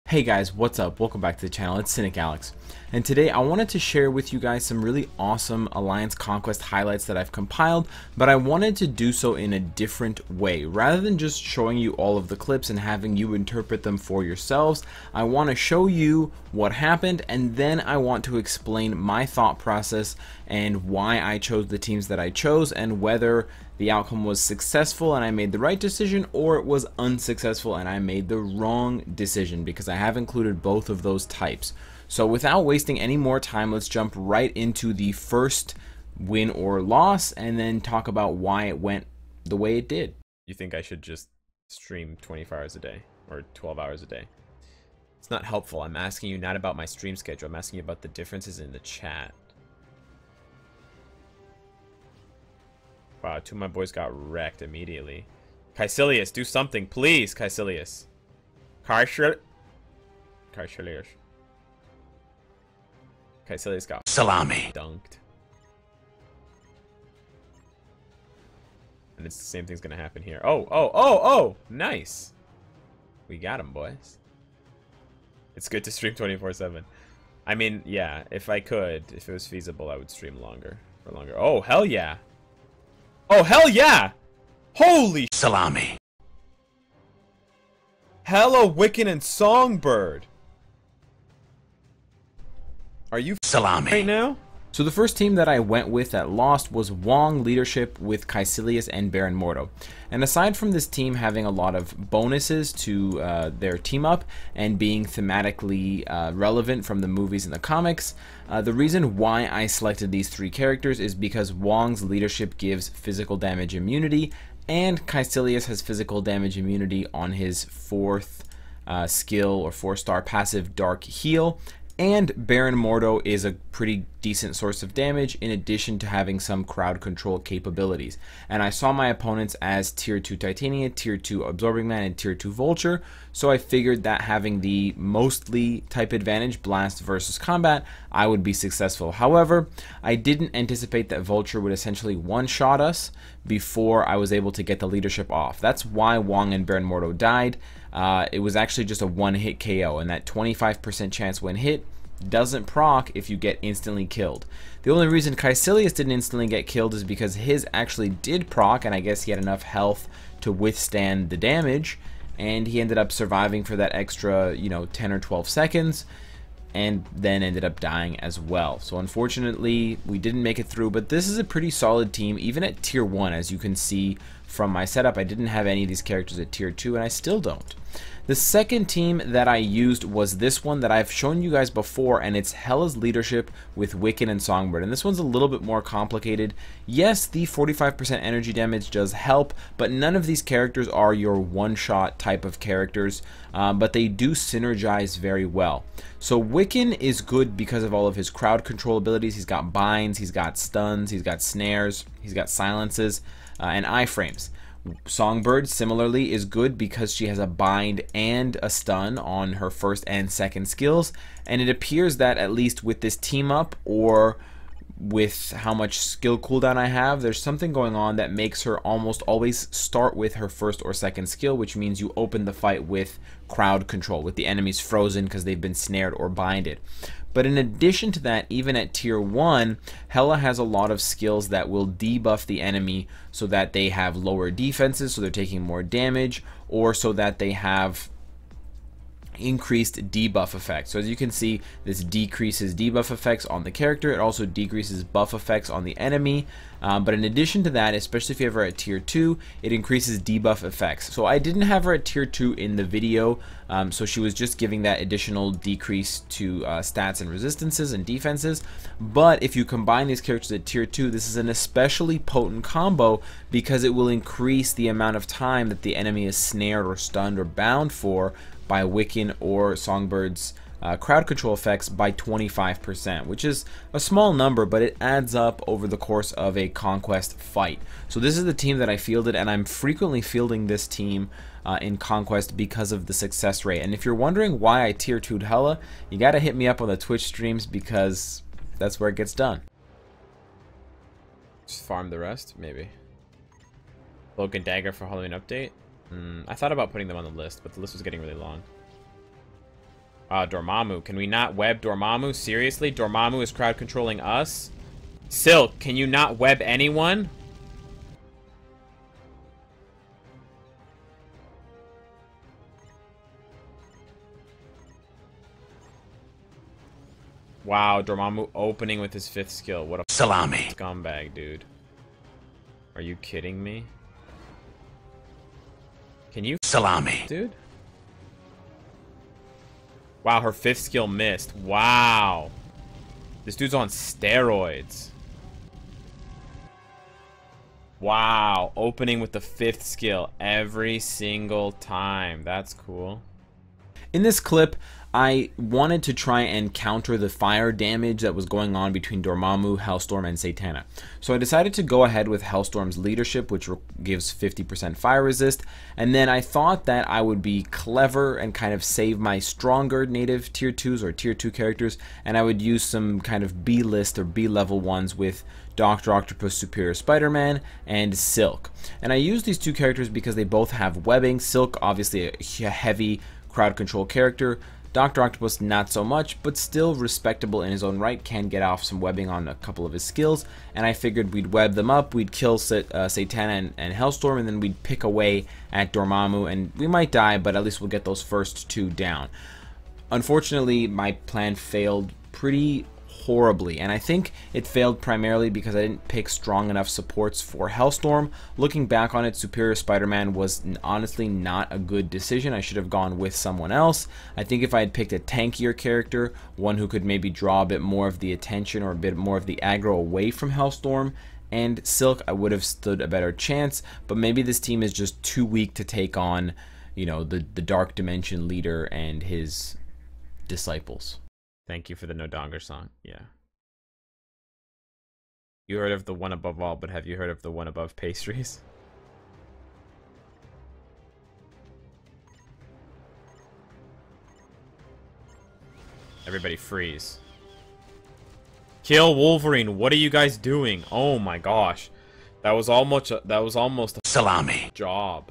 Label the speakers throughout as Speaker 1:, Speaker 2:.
Speaker 1: Hey guys, what's up? Welcome back to the channel. It's Cynicalex. And today I wanted to share with you guys some really awesome Alliance Conquest highlights that I've compiled, but I wanted to do so in a different way. Rather than just showing you all of the clips and having you interpret them for yourselves, I want to show you what happened, and then I want to explain my thought process and why I chose the teams that I chose, and whether the outcome was successful and I made the right decision, or it was unsuccessful and I made the wrong decision, because I have included both of those types. So without wasting any more time, let's jump right into the first win or loss and then talk about why it went the way it did. You think I should just stream 24 hours a day or 12 hours a day? It's not helpful. I'm asking you not about my stream schedule. I'm asking you about the differences in the chat. Wow, two of my boys got wrecked immediately. Caecilius, do something, please, Caecilius. Caecilius got
Speaker 2: salami
Speaker 1: dunked. And it's the same thing's gonna happen here. Oh, nice. We got him, boys. It's good to stream 24/7. I mean, yeah, if I could, if it was feasible, I would stream for longer. Oh, hell yeah. Oh, hell yeah! Holy
Speaker 2: salami.
Speaker 1: Hela, Wiccan, and Songbird. Are you
Speaker 2: salami
Speaker 1: right now? So the first team that I went with that lost was Wong leadership with Caecilius and Baron Mordo. And aside from this team having a lot of bonuses to their team up and being thematically relevant from the movies and the comics, the reason why I selected these three characters is because Wong's leadership gives physical damage immunity, and Caecilius has physical damage immunity on his fourth skill or 4-star passive Dark Heal. And Baron Mordo is a pretty decent source of damage, in addition to having some crowd control capabilities. And I saw my opponents as Tier 2 Titania, Tier 2 Absorbing Man, and Tier 2 Vulture, so I figured that having the mostly type advantage, Blast versus Combat, I would be successful. However, I didn't anticipate that Vulture would essentially one-shot us before I was able to get the leadership off. That's why Wong and Baron Mordo died. It was actually just a one-hit KO, and that 25% chance when hit doesn't proc if you get instantly killed. The only reason Caecilius didn't instantly get killed is because his actually did proc, and I guess he had enough health to withstand the damage, and he ended up surviving for that extra, 10 or 12 seconds, and then ended up dying as well. So unfortunately, we didn't make it through, but this is a pretty solid team, even at Tier 1, as you can see from my setup. I didn't have any of these characters at Tier 2, and I still don't. The second team that I used was this one that I've shown you guys before, and it's Hela's leadership with Wiccan and Songbird. And this one's a little bit more complicated. Yes, the 45% energy damage does help, but none of these characters are your one-shot type of characters, but they do synergize very well. So Wiccan is good because of all of his crowd control abilities. He's got binds, he's got stuns, he's got snares, he's got silences, and iframes. Songbird similarly is good because she has a bind and a stun on her first and second skills, and it appears that at least with this team up, or with how much skill cooldown I have, there's something going on that makes her almost always start with her first or second skill, which means you open the fight with crowd control, with the enemies frozen because they've been snared or binded. But in addition to that, even at Tier 1, Hela has a lot of skills that will debuff the enemy so that they have lower defenses, so they're taking more damage, or so that they have increased debuff effects. So as you can see, this decreases debuff effects on the character. It also decreases buff effects on the enemy. But in addition to that, especially if you have her at Tier 2, it increases debuff effects. So I didn't have her at Tier 2 in the video, so she was just giving that additional decrease to stats and resistances and defenses. But if you combine these characters at Tier 2, this is an especially potent combo because it will increase the amount of time that the enemy is snared or stunned or bound for by Wiccan or Songbird's crowd control effects by 25%, which is a small number, but it adds up over the course of a Conquest fight. So this is the team that I fielded, and I'm frequently fielding this team in Conquest because of the success rate. And if you're wondering why I Tier 2'd Hela, you gotta hit me up on the Twitch streams because that's where it gets done. Just farm the rest, maybe. Cloak and Dagger for Halloween update. I thought about putting them on the list, but the list was getting really long. Dormammu. Can we not web Dormammu? Seriously? Dormammu is crowd controlling us? Silk, can you not web anyone? Wow, Dormammu opening with his 5th skill. What a salami scumbag, dude. Are you kidding me? Can you salami, dude? Wow, her 5th skill missed. Wow. This dude's on steroids. Wow, opening with the 5th skill every single time. That's cool. In this clip, I wanted to try and counter the fire damage that was going on between Dormammu, Hellstorm, and Satana. So I decided to go ahead with Hellstorm's leadership, which gives 50% fire resist, and then I thought that I would be clever and kind of save my stronger native tier 2s or tier 2 characters, and I would use some kind of B-list or B-level ones with Dr. Octopus, Superior Spider-Man, and Silk. And I use these two characters because they both have webbing. Silk, obviously a heavy crowd control character. Dr. Octopus, not so much, but still respectable in his own right, can get off some webbing on a couple of his skills, and I figured we'd web them up, we'd kill Satana and Hellstorm, and then we'd pick away at Dormammu, and we might die, but at least we'll get those first two down. Unfortunately, my plan failed pretty horribly, and I think it failed primarily because I didn't pick strong enough supports for Hellstorm. Looking back on it, Superior Spider-Man was honestly not a good decision. I should have gone with someone else. I think if I had picked a tankier character, one who could maybe draw a bit more of the attention or a bit more of the aggro away from Hellstorm and Silk, I would have stood a better chance, but maybe this team is just too weak to take on, you know, the Dark Dimension leader and his disciples. Thank you for the No Donger song. Yeah. You heard of the one above all, but have you heard of the one above pastries? Everybody freeze. Kill Wolverine. What are you guys doing? Oh my gosh. That was almost a salami job.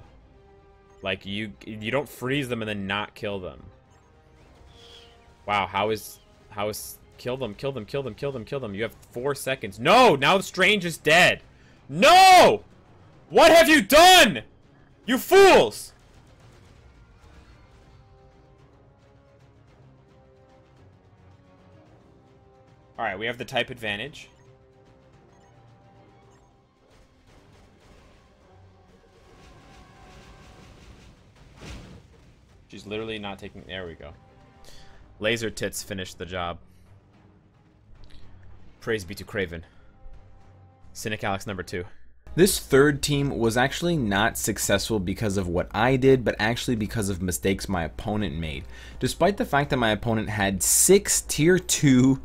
Speaker 1: Like you don't freeze them and then not kill them. Wow, how is kill them. You have 4 seconds. No, now Strange is dead. No! What have you done? You fools! Alright, we have the type advantage. She's literally not taking... There we go. Laser Tits finished the job. Praise be to Kraven. Cynicalex number 2. This third team was actually not successful because of what I did, but actually because of mistakes my opponent made. Despite the fact that my opponent had 6 tier 2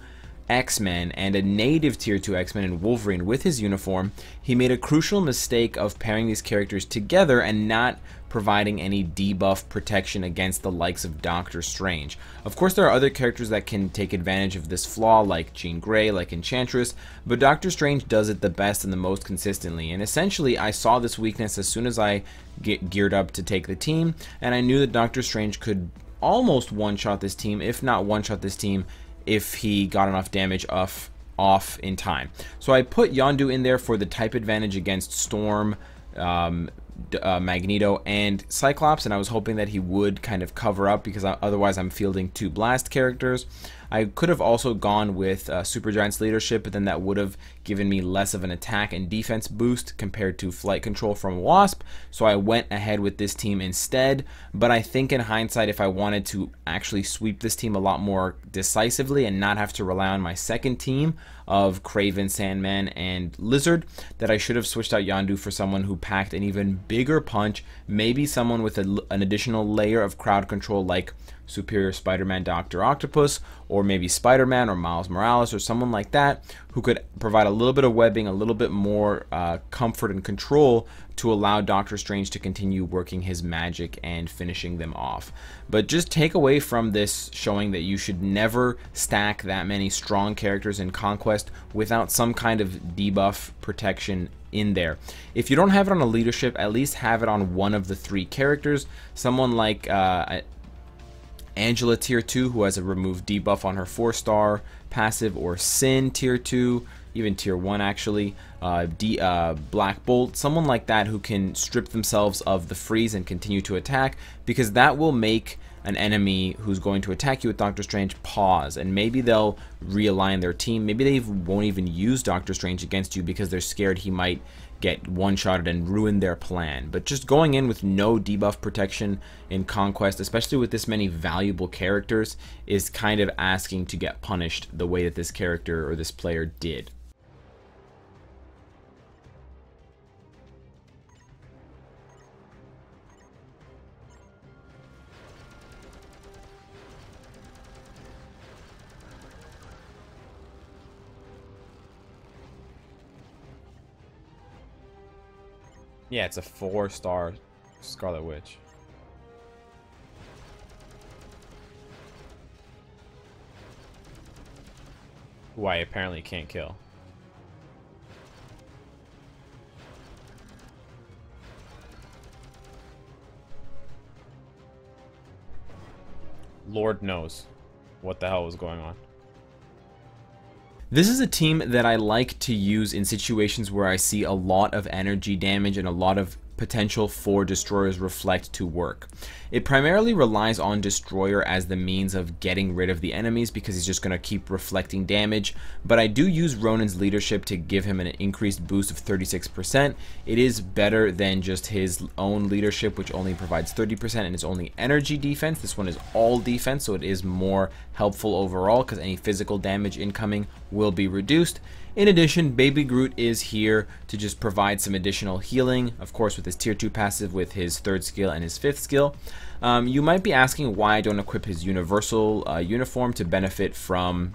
Speaker 1: X-Men and a native tier 2 X-Men in Wolverine with his uniform, he made a crucial mistake of pairing these characters together and not providing any debuff protection against the likes of Doctor Strange. Of course, there are other characters that can take advantage of this flaw, like Jean Grey, like Enchantress, but Doctor Strange does it the best and the most consistently, and essentially I saw this weakness as soon as I get geared up to take the team, and I knew that Doctor Strange could almost one-shot this team, if not one-shot this team, if he got enough damage off in time. So I put Yondu in there for the type advantage against Storm, Magneto, and Cyclops, and I was hoping that he would kind of cover up because otherwise I'm fielding 2 blast characters. I could have also gone with Supergiant's leadership, but then that would have given me less of an attack and defense boost compared to flight control from Wasp, so I went ahead with this team instead. But I think in hindsight, if I wanted to actually sweep this team a lot more decisively and not have to rely on my second team of Kraven, Sandman, and Lizard, that I should have switched out Yondu for someone who packed an even bigger punch, maybe someone with an additional layer of crowd control like Superior Spider-Man, Dr. Octopus, or maybe Spider-Man or Miles Morales or someone like that who could provide a little bit of webbing, a little bit more comfort and control to allow Doctor Strange to continue working his magic and finishing them off. But just take away from this showing that you should never stack that many strong characters in Conquest without some kind of debuff protection in there. If you don't have it on a leadership, at least have it on one of the 3 characters. Someone like Angela tier 2, who has a remove debuff on her 4-star passive, or Sin tier 2, even tier 1 actually, Black Bolt, someone like that who can strip themselves of the freeze and continue to attack, because that will make an enemy who's going to attack you with Doctor Strange pause, and maybe they'll realign their team. Maybe they won't even use Doctor Strange against you because they're scared he might get one-shotted and ruin their plan. But just going in with no debuff protection in Conquest, especially with this many valuable characters, is kind of asking to get punished the way that this character or this player did. Yeah, it's a 4-star Scarlet Witch. Who I apparently can't kill. Lord knows what the hell was going on. This is a team that I like to use in situations where I see a lot of energy damage and a lot of potential for Destroyer's Reflect to work. It primarily relies on Destroyer as the means of getting rid of the enemies because he's just going to keep reflecting damage, but I do use Ronin's leadership to give him an increased boost of 36%. It is better than just his own leadership, which only provides 30% and is only energy defense. This one is all defense, so it is more helpful overall because any physical damage incoming will be reduced. In addition, Baby Groot is here to just provide some additional healing, of course with his tier 2 passive with his 3rd skill and his 5th skill. You might be asking why I don't equip his universal uniform to benefit from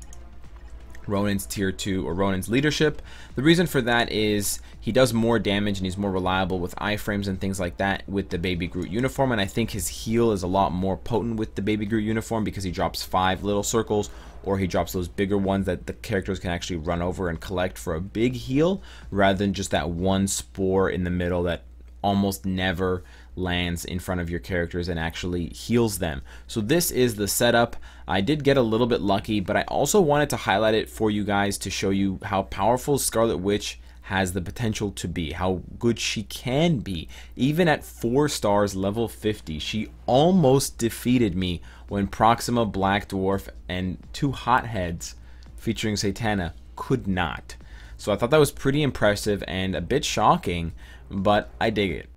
Speaker 1: Ronin's tier 2 or Ronin's leadership. The reason for that is he does more damage and he's more reliable with iframes and things like that with the Baby Groot uniform, and I think his heal is a lot more potent with the Baby Groot uniform because he drops 5 little circles, or he drops those bigger ones that the characters can actually run over and collect for a big heal, rather than just that one spore in the middle that almost never lands in front of your characters and actually heals them. So this is the setup. I did get a little bit lucky, but I also wanted to highlight it for you guys to show you how powerful Scarlet Witch has the potential to be, how good she can be. Even at 4 stars, level 50, she almost defeated me when Proxima, Black Dwarf, and 2 Hotheads featuring Satana could not. So I thought that was pretty impressive and a bit shocking, but I dig it.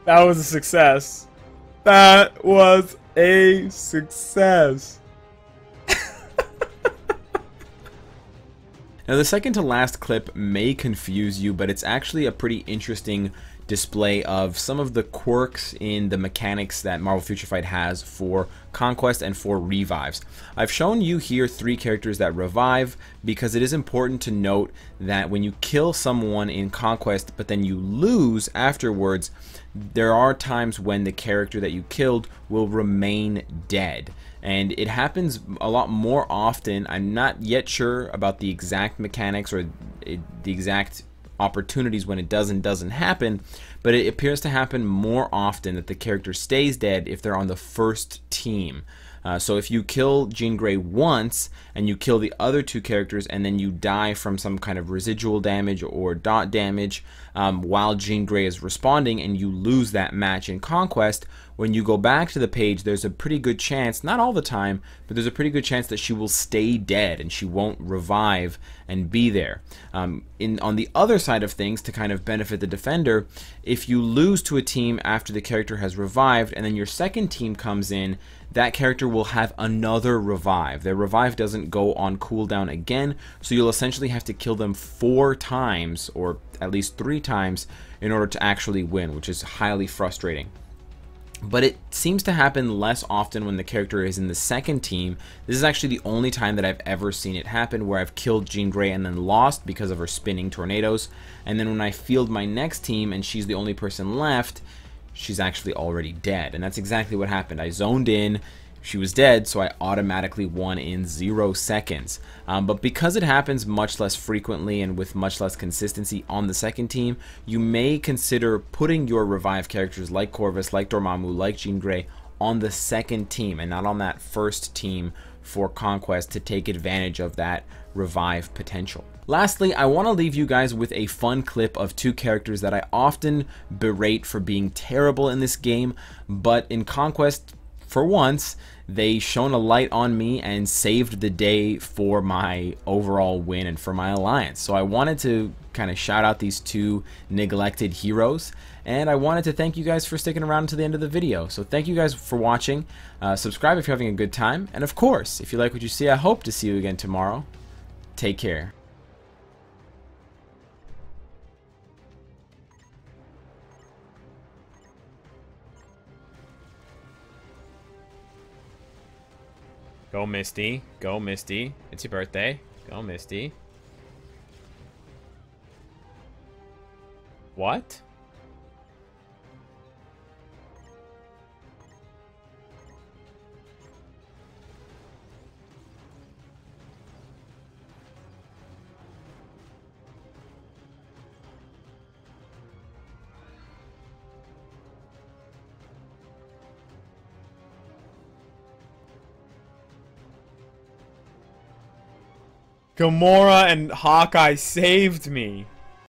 Speaker 1: That was a success. That was a success. Now, the second to last clip may confuse you, but it's actually a pretty interesting display of some of the quirks in the mechanics that Marvel Future Fight has for Conquest and for revives. I've shown you here 3 characters that revive because it is important to note that when you kill someone in Conquest but then you lose afterwards, there are times when the character that you killed will remain dead. And it happens a lot more often. I'm not yet sure about the exact mechanics or the exact opportunities when it does and doesn't happen, but it appears to happen more often that the character stays dead if they're on the first team. So if you kill Jean Grey once and you kill the other 2 characters and then you die from some kind of residual damage or dot damage while Jean Grey is responding and you lose that match in Conquest, when you go back to the page, there's a pretty good chance, not all the time, but there's a pretty good chance that she will stay dead and she won't revive and be there. On the other side of things, to kind of benefit the defender, if you lose to a team after the character has revived and then your second team comes in, that character will have another revive. Their revive doesn't go on cooldown again, so you'll essentially have to kill them 4 times, or at least 3 times, in order to actually win, which is highly frustrating. But it seems to happen less often when the character is in the second team. This is actually the only time that I've ever seen it happen, where I've killed Jean Grey and then lost because of her spinning tornadoes. And then when I field my next team and she's the only person left, she's actually already dead. And that's exactly what happened. I zoned in, she was dead, so I automatically won in 0 seconds. But because it happens much less frequently and with much less consistency on the second team, you may consider putting your revive characters like Corvus, like Dormammu, like Jean Grey on the second team and not on that first team for Conquest to take advantage of that revive potential. Lastly, I want to leave you guys with a fun clip of 2 characters that I often berate for being terrible in this game, but in Conquest, for once, they shone a light on me and saved the day for my overall win and for my alliance. So I wanted to kind of shout out these 2 neglected heroes, and I wanted to thank you guys for sticking around to the end of the video. So thank you guys for watching. Subscribe if you're having a good time, and of course, if you like what you see, I hope to see you again tomorrow. Take care. Go Misty. Go Misty. It's your birthday. Go Misty. What? Gamora and Hawkeye saved me.